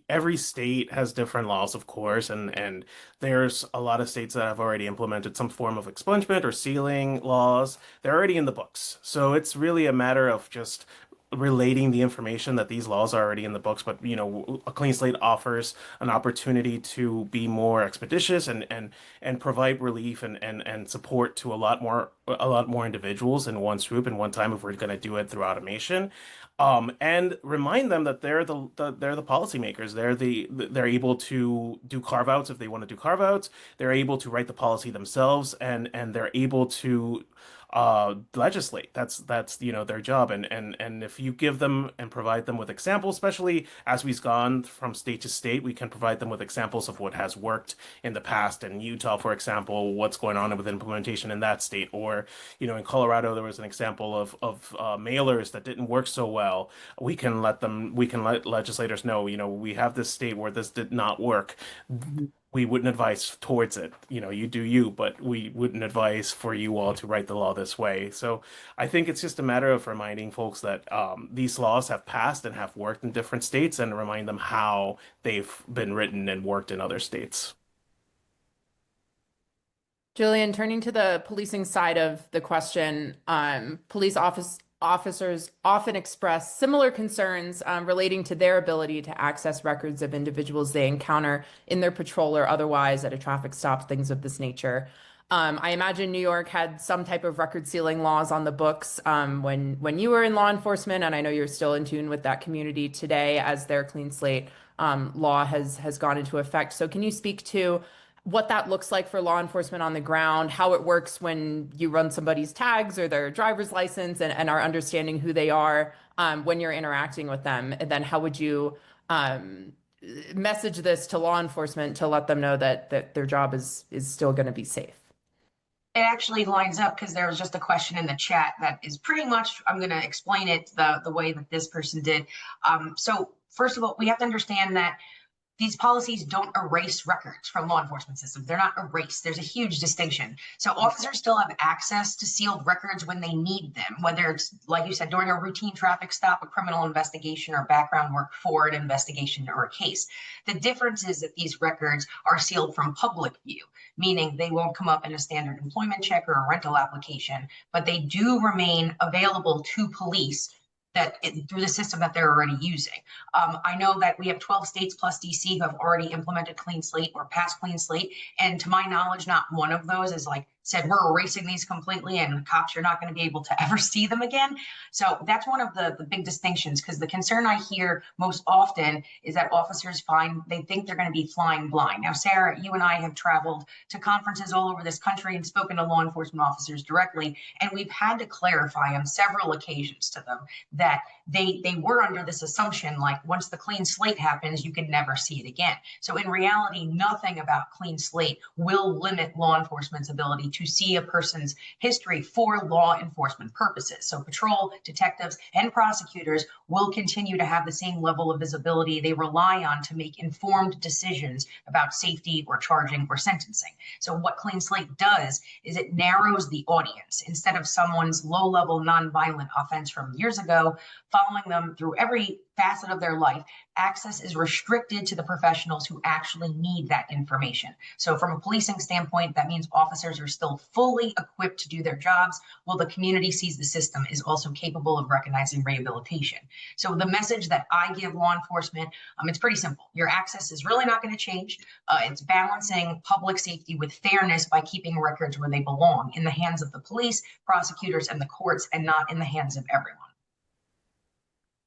every state has different laws, of course, and there's a lot of states that have already implemented some form of expungement or sealing laws. They're already in the books. So it's really a matter of just relating the information that these laws are already in the books, but a clean slate offers an opportunity to be more expeditious and provide relief and support to a lot more individuals in one swoop in one time if we're going to do it through automation. And remind them that they're the policymakers. They're able to do carve outs if they want to do carve outs. They're able to write the policy themselves, and they're able to legislate. That's their job. And if you give them and provide them with examples, especially as we've gone from state to state, we can provide them with examples of what has worked in the past. In Utah, for example, what's going on with implementation in that state, or in Colorado, there was an example of mailers that didn't work so well. We can let legislators know, we have this state where this did not work. We wouldn't advise towards it. You do you, but we wouldn't advise for you all to write the law this way. So I think it's just a matter of reminding folks that these laws have passed and have worked in different states, and remind them how they've been written and worked in other states. Jillian, turning to the policing side of the question, officers often express similar concerns relating to their ability to access records of individuals they encounter in their patrol or otherwise at a traffic stop, things of this nature. I imagine New York had some type of record sealing laws on the books when you were in law enforcement, and I know you're still in tune with that community today as their Clean Slate law has gone into effect. So can you speak to what that looks like for law enforcement on the ground, how it works when you run somebody's tags or their driver's license and are understanding who they are when you're interacting with them? And then how would you message this to law enforcement to let them know that their job is still going to be safe? It actually lines up because there was just a question in the chat that is pretty much, I'm going to explain it the way that this person did. So first of all, we have to understand that these policies don't erase records from law enforcement systems. They're not erased. There's a huge distinction. So officers still have access to sealed records when they need them, whether it's, like you said, during a routine traffic stop, a criminal investigation, or background work for an investigation or a case. The difference is that these records are sealed from public view, meaning they won't come up in a standard employment check or a rental application, but they do remain available to police through the system that they're already using. I know that we have 12 states plus DC who have already implemented Clean Slate or passed Clean Slate. And to my knowledge, not one of those is like said, we're erasing these completely and cops, you're not going to be able to ever see them again. So that's one of the big distinctions, because the concern I hear most often is that officers they think they're going to be flying blind. Now, Sarah, you and I have traveled to conferences all over this country and spoken to law enforcement officers directly, and we've had to clarify on several occasions to them that they were under this assumption, like once the Clean Slate happens, you can never see it again. So in reality, nothing about Clean Slate will limit law enforcement's ability to see a person's history for law enforcement purposes. So patrol, detectives, and prosecutors will continue to have the same level of visibility they rely on to make informed decisions about safety or charging or sentencing. So what Clean Slate does is it narrows the audience. Instead of someone's low-level nonviolent offense from years ago, following them through every facet of their life, access is restricted to the professionals who actually need that information. So from a policing standpoint, that means officers are still fully equipped to do their jobs, while the community sees the system is also capable of recognizing rehabilitation. So the message that I give law enforcement, it's pretty simple. Your access is really not going to change. It's balancing public safety with fairness by keeping records where they belong, in the hands of the police, prosecutors, and the courts, and not in the hands of everyone.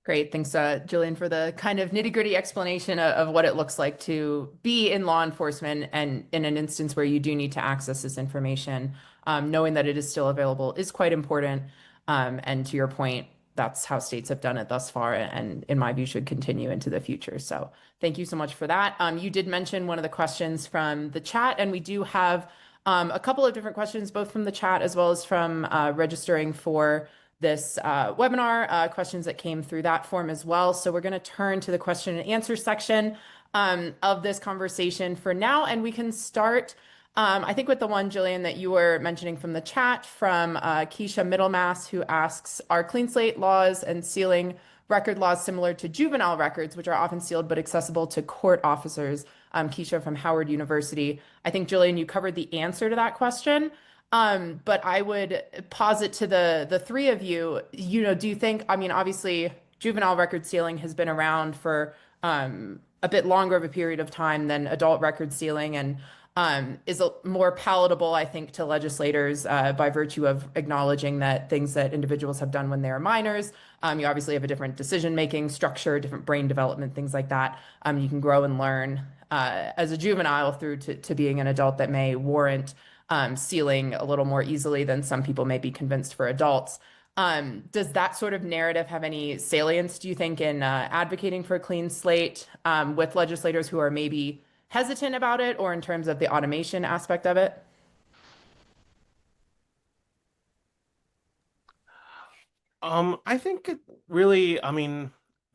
Great. Thanks, Jillian, for the kind of nitty-gritty explanation of what it looks like to be in law enforcement and in an instance where you do need to access this information. Knowing that it is still available is quite important. And to your point, that's how states have done it thus far, and in my view, should continue into the future. So thank you so much for that. You did mention one of the questions from the chat, and we do have a couple of different questions, both from the chat as well as from registering for this webinar, questions that came through that form as well. So we're going to turn to the question and answer section of this conversation for now, and we can start, I think, with the one, Jillian, that you were mentioning from the chat from Keisha Middlemass, who asks, are Clean Slate laws and sealing record laws similar to juvenile records, which are often sealed but accessible to court officers? Keisha from Howard University. I think, Jillian, you covered the answer to that question. But I would posit to the three of you, do you think, I mean, obviously juvenile record sealing has been around for a bit longer of a period of time than adult record sealing, and is more palatable, I think, to legislators by virtue of acknowledging that things that individuals have done when they are minors, you obviously have a different decision-making structure, different brain development, things like that. You can grow and learn as a juvenile through to being an adult that may warrant sealing a little more easily than some people may be convinced for adults. Does that sort of narrative have any salience, do you think, in advocating for a clean slate with legislators who are maybe hesitant about it, or in terms of the automation aspect of it? I think it really,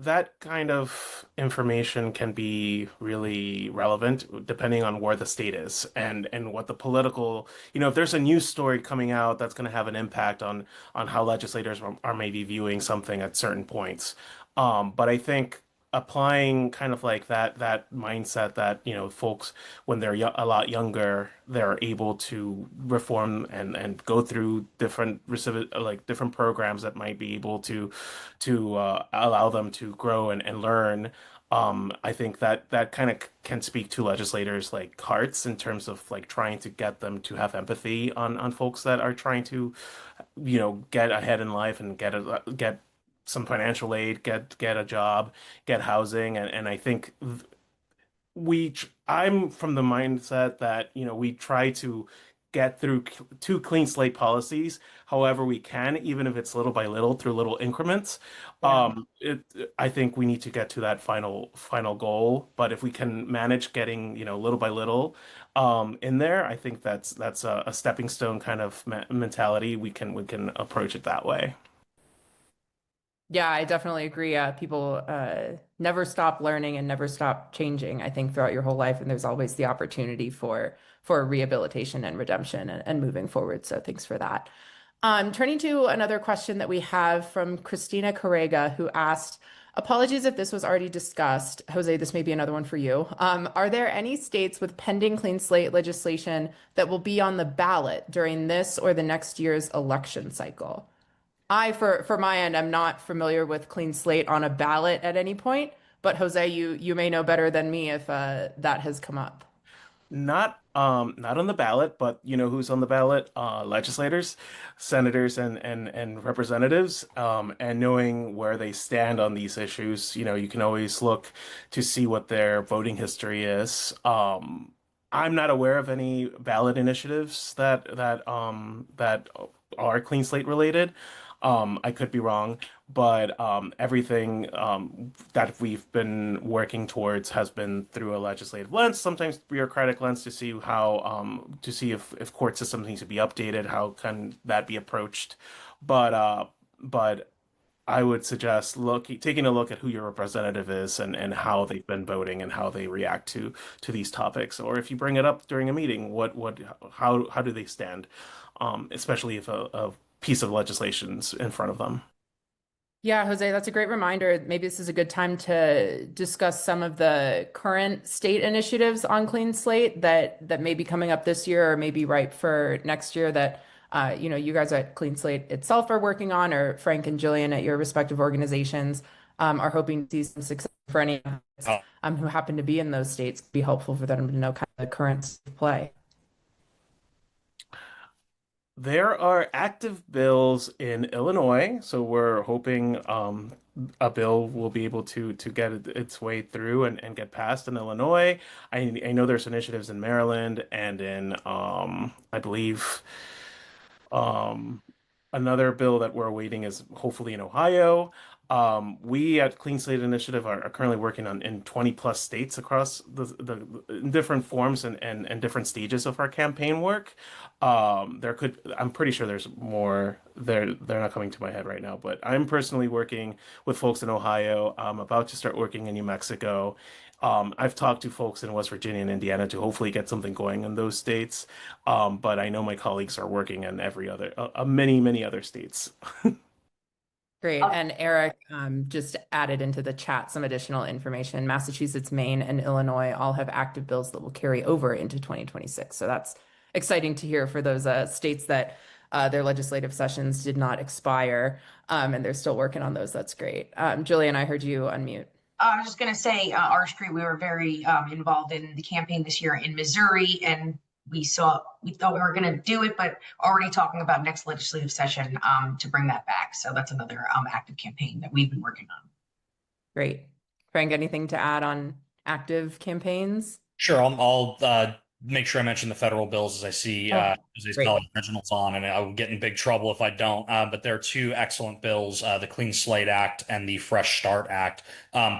that kind of information can be really relevant depending on where the state is and what the political, if there's a news story coming out that's going to have an impact on how legislators are maybe viewing something at certain points. But I think applying kind of like that mindset that, folks, when they're a lot younger, they're able to reform and go through different different programs that might be able to allow them to grow and learn. I think that kind of can speak to legislators like hearts in terms of like trying to get them to have empathy on folks that are trying to, get ahead in life and get some financial aid, get a job, get housing, and I think I'm from the mindset that we try to get through two clean slate policies however we can, even if it's little by little through little increments. Yeah. I think we need to get to that final goal, but if we can manage getting little by little in there, I think that's a stepping stone kind of mentality. We can approach it that way. Yeah, I definitely agree. People never stop learning and never stop changing, I think, throughout your whole life. And there's always the opportunity for rehabilitation and redemption and moving forward. So thanks for that. Turning to another question that we have from Christina Carrega, who asked, apologies if this was already discussed. Jose, this may be another one for you. Are there any states with pending clean slate legislation that will be on the ballot during this or the next year's election cycle? For my end, I'm not familiar with clean slate on a ballot at any point, but Jose, you may know better than me if that has come up. Not on the ballot, but you know who's on the ballot? Legislators, senators, and representatives. And knowing where they stand on these issues, you know, you can always look to see what their voting history is. I'm not aware of any ballot initiatives that are clean slate related. I could be wrong, but everything that we've been working towards has been through a legislative lens, sometimes bureaucratic lens, to see how to see if court systems need to be updated, how can that be approached. But I would suggest taking a look at who your representative is and how they've been voting and how they react to these topics. Or if you bring it up during a meeting, how do they stand? Especially if a piece of legislation's in front of them. Yeah, Jose, that's a great reminder. Maybe this is a good time to discuss some of the current state initiatives on Clean Slate that may be coming up this year or maybe ripe for next year that you guys at Clean Slate itself are working on, or Frank and Jillian at your respective organizations are hoping to see some success for any of us, who happen to be in those states. It'd be helpful for them to know kind of the current state of play. There are active bills in Illinois, so we're hoping a bill will be able to get its way through and get passed in Illinois. I know there's initiatives in Maryland and in I believe um, another bill that we're awaiting is hopefully in Ohio. We at Clean Slate Initiative are currently working on in 20 plus states across the in different forms and different stages of our campaign work. I'm pretty sure there's more. They're not coming to my head right now, but I'm personally working with folks in Ohio. I'm about to start working in New Mexico. I've talked to folks in West Virginia and Indiana to hopefully get something going in those states. But I know my colleagues are working in many other states. Great. And Eric just added into the chat some additional information. Massachusetts, Maine, and Illinois all have active bills that will carry over into 2026. So that's exciting to hear for those states that their legislative sessions did not expire and they're still working on those. That's great. Jillian, I heard you unmute. I was just going to say, our street, we were very involved in the campaign this year in Missouri, and we thought we were going to do it, but already talking about next legislative session to bring that back. So that's another active campaign that we've been working on. Great. Frank, anything to add on active campaigns? Sure, I'll make sure I mention the federal bills as I see Jose's colleague Reginald's on, and I will get in big trouble if I don't. But there are two excellent bills, the Clean Slate Act and the Fresh Start Act,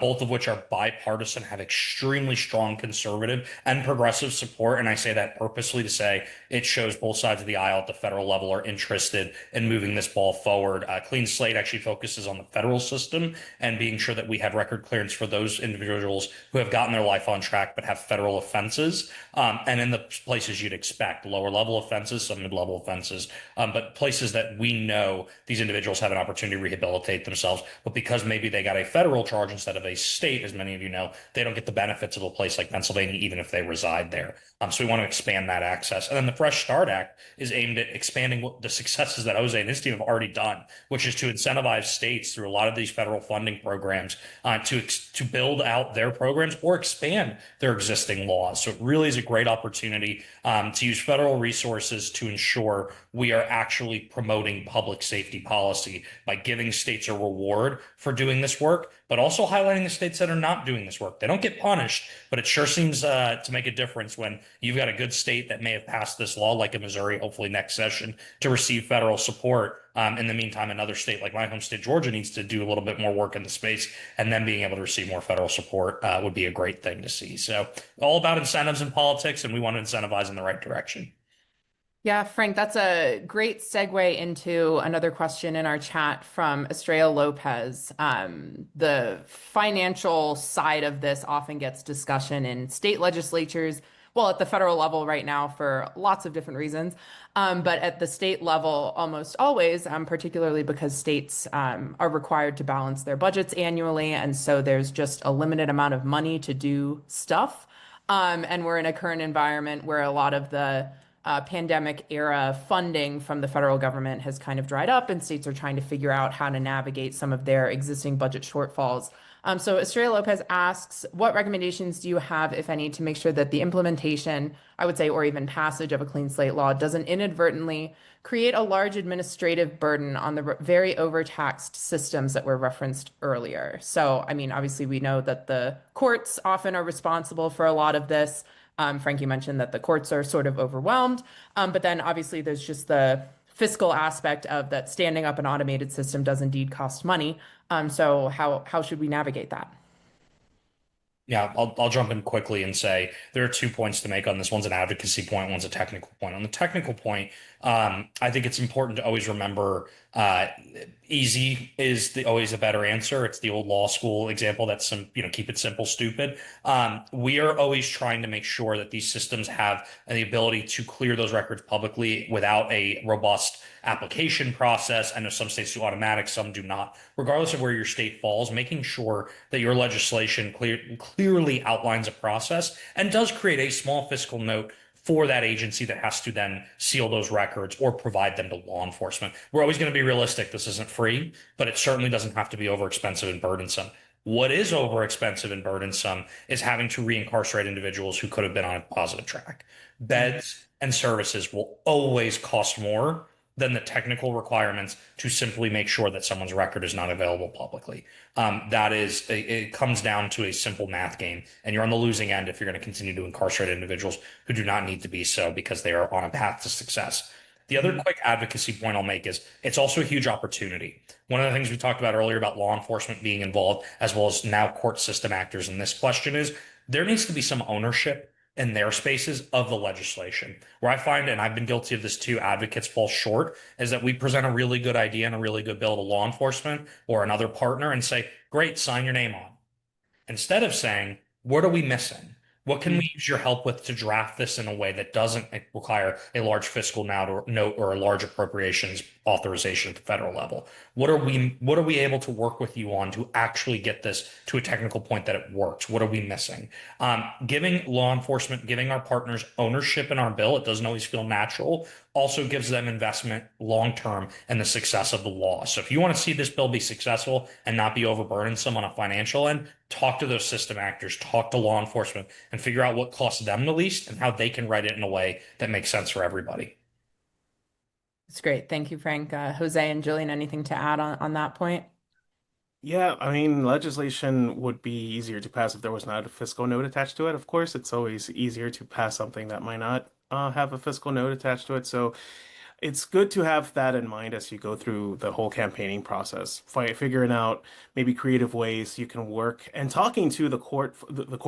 both of which are bipartisan, have extremely strong conservative and progressive support. And I say that purposely to say it shows both sides of the aisle at the federal level are interested in moving this ball forward. Clean Slate actually focuses on the federal system and being sure that we have record clearance for those individuals who have gotten their life on track but have federal offenses. And in the places you'd expect, lower level offenses, some mid-level offenses, but places that we know these individuals have an opportunity to rehabilitate themselves. But because maybe they got a federal charge instead of a state, as many of you know, they don't get the benefits of a place like Pennsylvania, even if they reside there. So we want to expand that access. And then the Fresh Start Act is aimed at expanding the successes that Jose and his team have already done, which is to incentivize states through a lot of these federal funding programs to build out their programs or expand their existing laws. So it really is a great opportunity to use federal resources to ensure we are actually promoting public safety policy by giving states a reward for doing this work, but also highlighting the states that are not doing this work. They don't get punished, but it sure seems to make a difference when you've got a good state that may have passed this law, like in Missouri, hopefully next session, to receive federal support. In the meantime, another state like my home state, Georgia, needs to do a little bit more work in the space, and then being able to receive more federal support would be a great thing to see. So all about incentives in politics, and we want to incentivize in the right direction. Yeah, Frank, that's a great segue into another question in our chat from Estrella Lopez. The financial side of this often gets discussion in state legislatures, well, at the federal level right now for lots of different reasons. But at the state level, almost always, particularly because states are required to balance their budgets annually. And so there's just a limited amount of money to do stuff. And we're in a current environment where a lot of the pandemic era funding from the federal government has kind of dried up, and states are trying to figure out how to navigate some of their existing budget shortfalls. So Estrella Lopez asks, what recommendations do you have, if any, to make sure that the implementation, I would say, or even passage of a clean slate law doesn't inadvertently create a large administrative burden on the very overtaxed systems that were referenced earlier? So, I mean, obviously, we know that the courts often are responsible for a lot of this. Frank, you mentioned that the courts are sort of overwhelmed, but then obviously there's just the fiscal aspect of that standing up an automated system does indeed cost money. So how should we navigate that? Yeah, I'll jump in quickly and say there are 2 points to make on this. One's an advocacy point, one's a technical point. On the technical point, I think it's important to always remember easy is always a better answer. It's the old law school example that's keep it simple, stupid. We are always trying to make sure that these systems have the ability to clear those records publicly without a robust application process. I know some states do automatic, some do not. Regardless of where your state falls, making sure that your legislation clearly outlines a process and does create a small fiscal note for that agency that has to then seal those records or provide them to law enforcement. We're always going to be realistic. This isn't free, but it certainly doesn't have to be overexpensive and burdensome. What is overexpensive and burdensome is having to reincarcerate individuals who could have been on a positive track. Beds and services will always cost more than the technical requirements to simply make sure that someone's record is not available publicly. It comes down to a simple math game, and you're on the losing end if you're going to continue to incarcerate individuals who do not need to be so because they are on a path to success. The other quick advocacy point I'll make is it's also a huge opportunity. One of the things we talked about earlier about law enforcement being involved, as well as now court system actors in this question, is there needs to be some ownership in their spaces of the legislation. Where I find, and I've been guilty of this too, advocates fall short, is that we present a really good idea and a really good bill to law enforcement or another partner and say, great, sign your name on. Instead of saying, what are we missing? What can we use your help with to draft this in a way that doesn't require a large fiscal note or a large appropriations authorization at the federal level? What are we able to work with you on to actually get this to a technical point that it works? What are we missing? Giving law enforcement, giving our partners ownership in our bill, it doesn't always feel natural, also gives them investment long term in the success of the law. So if you want to see this bill be successful and not be overburdensome on a financial end, talk to those system actors, talk to law enforcement, and figure out what costs them the least and how they can write it in a way that makes sense for everybody. That's great. Thank you, Frank. Jose and Jillian, anything to add on that point? Yeah, I mean, legislation would be easier to pass if there was not a fiscal note attached to it. Of course, it's always easier to pass something that might not have a fiscal note attached to it. So it's good to have that in mind as you go through the whole campaigning process, figuring out maybe creative ways you can work and talking to the court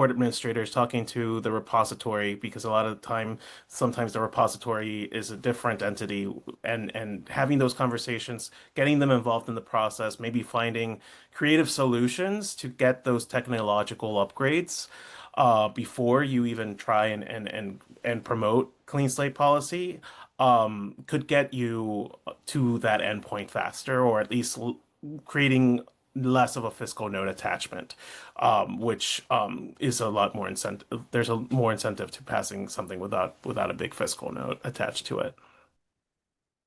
administrators, talking to the repository, because a lot of the time, sometimes the repository is a different entity, and having those conversations, getting them involved in the process, maybe finding creative solutions to get those technological upgrades before you even try and promote clean slate policy could get you to that endpoint faster, or at least creating less of a fiscal note attachment, which is a lot more incentive. There's a more incentive to passing something without a big fiscal note attached to it.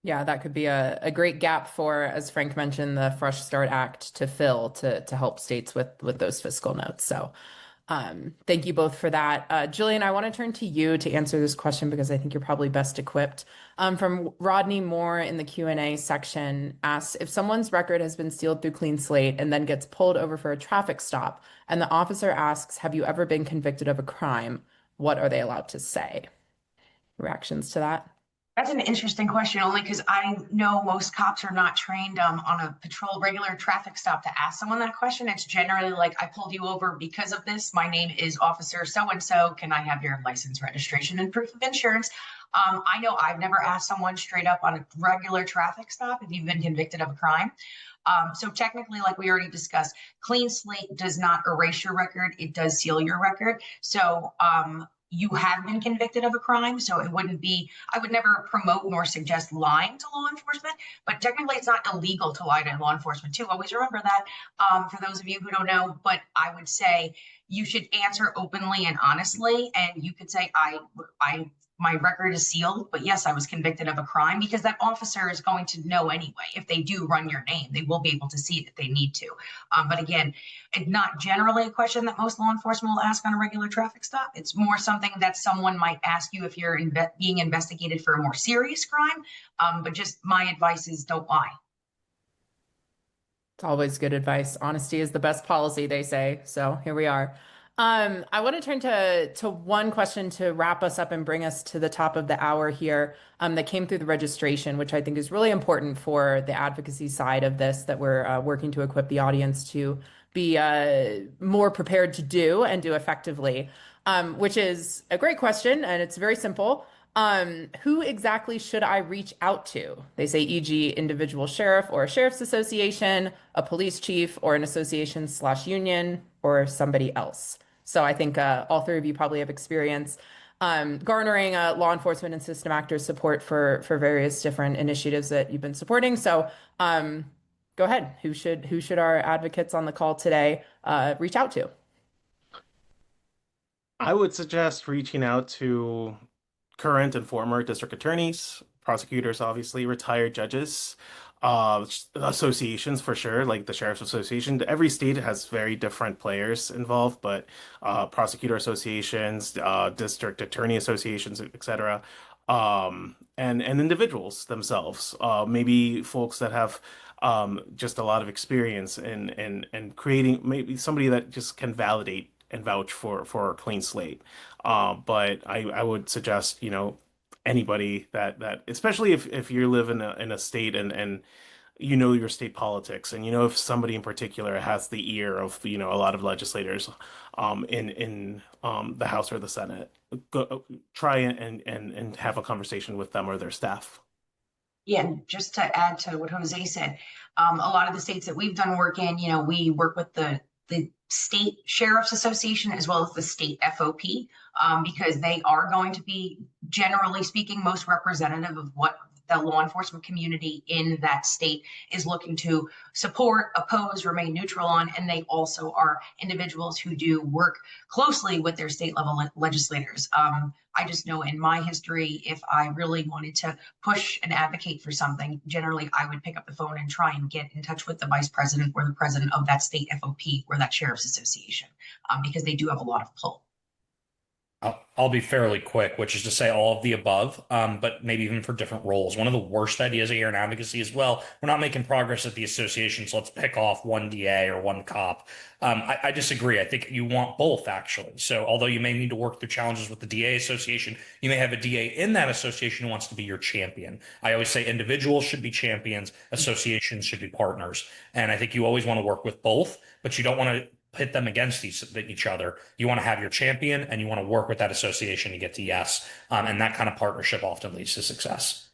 Yeah, that could be a great gap for, as Frank mentioned, the Fresh Start Act to fill to help states with those fiscal notes. So thank you both for that. Jillian, I want to turn to you to answer this question because I think you're probably best equipped. From Rodney Moore in the Q&A section asks, if someone's record has been sealed through Clean Slate and then gets pulled over for a traffic stop, and the officer asks, have you ever been convicted of a crime? What are they allowed to say? Reactions to that? That's an interesting question, only because I know most cops are not trained on a regular traffic stop to ask someone that question. It's generally like, I pulled you over because of this. My name is Officer so-and-so. Can I have your license, registration, and proof of insurance? I know I've never asked someone straight up on a regular traffic stop if you've been convicted of a crime. So technically, like we already discussed, Clean Slate does not erase your record. It does seal your record. So you have been convicted of a crime. So it wouldn't be, I would never promote nor suggest lying to law enforcement, but technically it's not illegal to lie to law enforcement too. Always remember that, for those of you who don't know. But I would say you should answer openly and honestly. And you could say, my record is sealed, but yes, I was convicted of a crime, because that officer is going to know anyway. If they do run your name, they will be able to see it if they need to. But again, it's not generally a question that most law enforcement will ask on a regular traffic stop. It's more something that someone might ask you if you're being investigated for a more serious crime. But just my advice is don't lie. It's always good advice. Honesty is the best policy, they say. So here we are. I want to turn to one question to wrap us up and bring us to the top of the hour here, that came through the registration, which I think is really important for the advocacy side of this, that we're working to equip the audience to be more prepared to do and do effectively, which is a great question, and it's very simple. Who exactly should I reach out to? They say, e.g., individual sheriff or a sheriff's association, a police chief or an association/union, or somebody else. So I think all three of you probably have experience garnering law enforcement and system actors support for various different initiatives that you've been supporting. So go ahead. Who should our advocates on the call today reach out to? I would suggest reaching out to current and former district attorneys, prosecutors, obviously, retired judges, associations for sure, like the Sheriff's Association. Every state has very different players involved, but prosecutor associations, district attorney associations, etc. And individuals themselves, maybe folks that have just a lot of experience in creating, maybe somebody that just can validate and vouch for a clean slate. But I would suggest, anybody that especially if you live in a state and you know your state politics, and if somebody in particular has the ear of a lot of legislators in the House or the Senate, try and have a conversation with them or their staff. Yeah, and just to add to what Jose said, a lot of the states that we've done work in, we work with the state sheriff's association as well as the state FOP, because they are going to be, generally speaking, most representative of what the law enforcement community in that state is looking to support, oppose, remain neutral on. And they also are individuals who do work closely with their state level legislators. I just know in my history, if I really wanted to push and advocate for something, generally I would pick up the phone and try and get in touch with the vice president or the president of that state FOP or that sheriff's association, because they do have a lot of pull. I'll be fairly quick, which is to say all of the above, but maybe even for different roles. One of the worst ideas here in advocacy as well, we're not making progress at the association, so let's pick off one DA or one cop. I disagree. I think you want both, actually. So although you may need to work through challenges with the DA association, you may have a DA in that association who wants to be your champion. I always say individuals should be champions, associations should be partners. And I think you always want to work with both, but you don't want to pit them against each other. You want to have your champion and you want to work with that association to get to yes. And that kind of partnership often leads to success.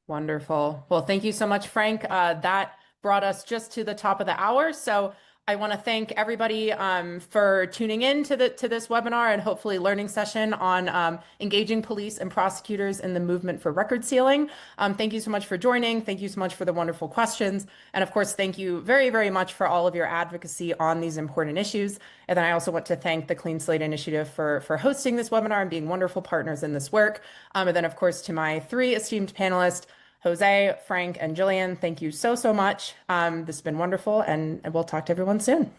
Wonderful. Well, thank you so much, Frank. That brought us just to the top of the hour. So I want to thank everybody for tuning in to this webinar and hopefully learning session on engaging police and prosecutors in the movement for record sealing. Thank you so much for joining. Thank you so much for the wonderful questions. And of course, thank you very, very much for all of your advocacy on these important issues. And then I also want to thank the Clean Slate Initiative for hosting this webinar and being wonderful partners in this work. And then, of course, to my three esteemed panelists, Jose, Frank, and Jillian, thank you so much. This has been wonderful, and we'll talk to everyone soon.